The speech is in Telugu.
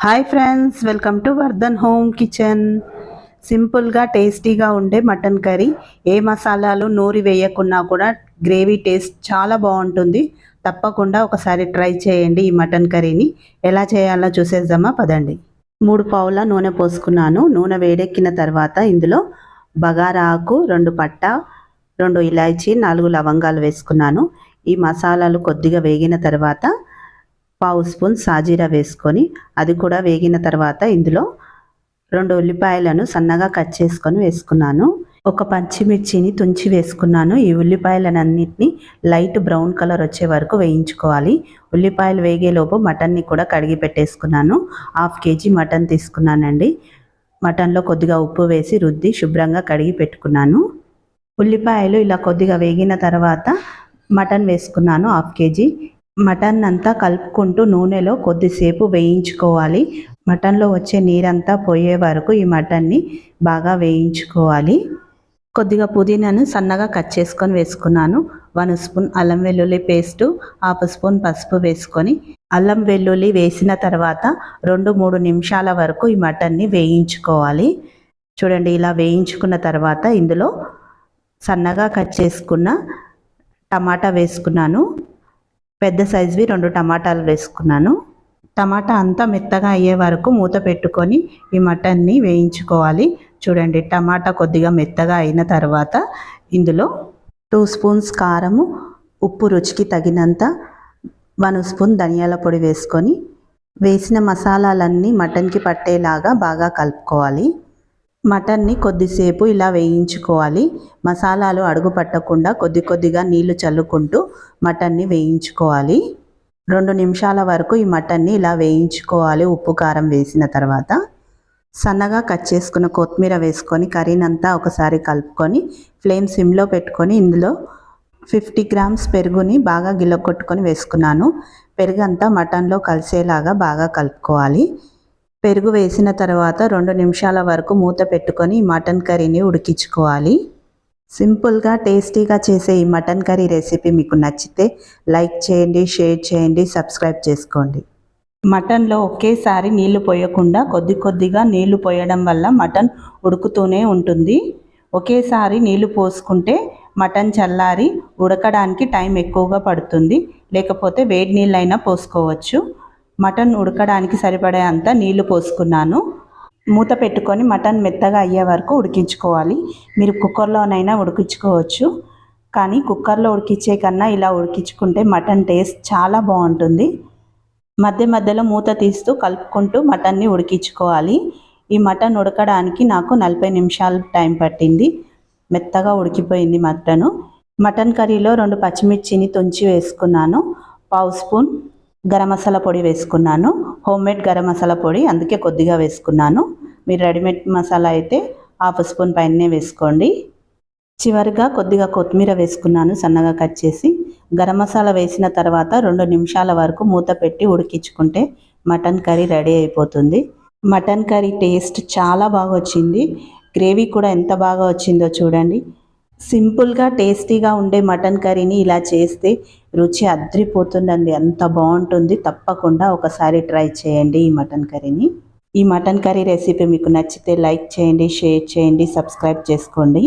Hi friends, welcome to Vardhan home kitchen. సింపుల్గా టేస్టీగా ఉండే మటన్ కర్రీ, ఏ మసాలాలు నూరి వేయకున్నా కూడా గ్రేవీ టేస్ట్ చాలా బాగుంటుంది. తప్పకుండా ఒకసారి ట్రై చేయండి. ఈ మటన్ కర్రీని ఎలా చేయాలో చూసేద్దామా, పదండి. 3 పావుల నూనె పోసుకున్నాను. నూనె వేడెక్కిన తర్వాత ఇందులో బగారా ఆకు, 2 పట్ట, 2 ఇలాచీ, 4 లవంగాలు వేసుకున్నాను. ఈ మసాలాలు కొద్దిగా వేగిన తర్వాత పావు స్పూన్ సాజీరా వేసుకొని, అది కూడా వేగిన తర్వాత ఇందులో 2 ఉల్లిపాయలను సన్నగా కట్ చేసుకొని వేసుకున్నాను. 1 పచ్చిమిర్చిని తుంచి వేసుకున్నాను. ఈ ఉల్లిపాయలన్నింటినీ లైట్ బ్రౌన్ కలర్ వచ్చే వరకు వేయించుకోవాలి. ఉల్లిపాయలు వేగేలోపు మటన్ని కూడా కడిగి పెట్టేసుకున్నాను. 1/2 కేజీ మటన్ తీసుకున్నానండి. మటన్లో కొద్దిగా ఉప్పు వేసి రుద్ది శుభ్రంగా కడిగి పెట్టుకున్నాను. ఉల్లిపాయలు ఇలా కొద్దిగా వేగిన తర్వాత మటన్ వేసుకున్నాను. 1/2 కేజీ మటన్ అంతా కలుపుకుంటూ నూనెలో కొద్దిసేపు వేయించుకోవాలి. మటన్లో వచ్చే నీరంతా పోయే వరకు ఈ మటన్ని బాగా వేయించుకోవాలి. కొద్దిగా పుదీనాను సన్నగా కట్ చేసుకొని వేసుకున్నాను. 1 స్పూన్ అల్లం వెల్లుల్లి పేస్టు, 1/2 స్పూన్ పసుపు వేసుకొని అల్లం వెల్లుల్లి వేసిన తర్వాత 2-3 నిమిషాల వరకు ఈ మటన్ని వేయించుకోవాలి. చూడండి, ఇలా వేయించుకున్న తర్వాత ఇందులో సన్నగా కట్ చేసుకున్న టమాటా వేసుకున్నాను. పెద్ద సైజువి 2 టమాటాలు వేసుకున్నాను. టమాటా అంతా మెత్తగా అయ్యే వరకు మూత పెట్టుకొని ఈ మటన్ని వేయించుకోవాలి. చూడండి, టమాటా కొద్దిగా మెత్తగా అయిన తర్వాత ఇందులో 2 స్పూన్స్ కారము, ఉప్పు రుచికి తగినంత, 1 స్పూన్ ధనియాల పొడి వేసుకొని వేసిన మసాలాలన్నీ మటన్కి పట్టేలాగా బాగా కలుపుకోవాలి. మటన్ని కొద్దిసేపు ఇలా వేయించుకోవాలి. మసాలాలు అడుగు పట్టకుండా కొద్దిగా నీళ్లు చల్లుకుంటూ మటన్ని వేయించుకోవాలి. 2 నిమిషాల వరకు ఈ మటన్ని ఇలా వేయించుకోవాలి. ఉప్పు కారం వేసిన తర్వాత సన్నగా కట్ చేసుకున్న కొత్తిమీర వేసుకొని కర్రీనంతా ఒకసారి కలుపుకొని ఫ్లేమ్ సిమ్లో పెట్టుకొని ఇందులో 50 గ్రామ్స్ పెరుగుని బాగా గిల్లకొట్టుకొని వేసుకున్నాను. పెరుగు అంతా మటన్లో కలిసేలాగా బాగా కలుపుకోవాలి. పెరుగు వేసిన తర్వాత 2 నిమిషాల వరకు మూత పెట్టుకొని మటన్ కర్రీని ఉడికించుకోవాలి. సింపుల్గా టేస్టీగా చేసే ఈ మటన్ కర్రీ రెసిపీ మీకు నచ్చితే లైక్ చేయండి, షేర్ చేయండి, సబ్స్క్రైబ్ చేసుకోండి. మటన్లో ఒకేసారి నీళ్లు పోయకుండా కొద్దిగా నీళ్లు పోయడం వల్ల మటన్ ఉడుకుతూనే ఉంటుంది. ఒకేసారి నీళ్లు పోసుకుంటే మటన్ చల్లారి ఉడకడానికి టైం ఎక్కువగా పడుతుంది. లేకపోతే వేడి నీళ్ళైనా పోసుకోవచ్చు. మటన్ ఉడకడానికి సరిపడే అంత నీళ్లు పోసుకున్నాను. మూత పెట్టుకొని మటన్ మెత్తగా అయ్యే వరకు ఉడికించుకోవాలి. మీరు కుక్కర్లోనైనా ఉడికించుకోవచ్చు, కానీ కుక్కర్లో ఉడికించే కన్నా ఇలా ఉడికించుకుంటే మటన్ టేస్ట్ చాలా బాగుంటుంది. మధ్యలో మూత తీస్తూ కలుపుకుంటూ మటన్ని ఉడికించుకోవాలి. ఈ మటన్ ఉడకడానికి నాకు 40 నిమిషాలు టైం పట్టింది. మెత్తగా ఉడికిపోయింది మటను. మటన్ కర్రీలో 2 పచ్చిమిర్చిని తుంచి వేసుకున్నాను. పావు స్పూన్ గరం మసాలా పొడి వేసుకున్నాను. హోమ్మేడ్ గరం మసాలా పొడి, అందుకే కొద్దిగా వేసుకున్నాను. మీరు రెడీమేడ్ మసాలా అయితే 1/2 స్పూన్ పైనే వేసుకోండి. చివరిగా కొద్దిగా కొత్తిమీర వేసుకున్నాను సన్నగా కట్ చేసి. గరం మసాలా వేసిన తర్వాత 2 నిమిషాల వరకు మూత పెట్టి ఉడికించుకుంటే మటన్ కర్రీ రెడీ అయిపోతుంది. మటన్ కర్రీ టేస్ట్ చాలా బాగా వచ్చింది. గ్రేవీ కూడా ఎంత బాగా వచ్చిందో చూడండి. సింపుల్గా టేస్టీగా ఉండే మటన్ కర్రీని ఇలా చేస్తే రుచి అద్రిపోతుందండి, అంత బాగుంటుంది. తప్పకుండా ఒకసారి ట్రై చేయండి ఈ మటన్ కర్రీని. ఈ మటన్ కర్రీ రెసిపీ మీకు నచ్చితే లైక్ చేయండి, షేర్ చేయండి, సబ్స్క్రైబ్ చేసుకోండి.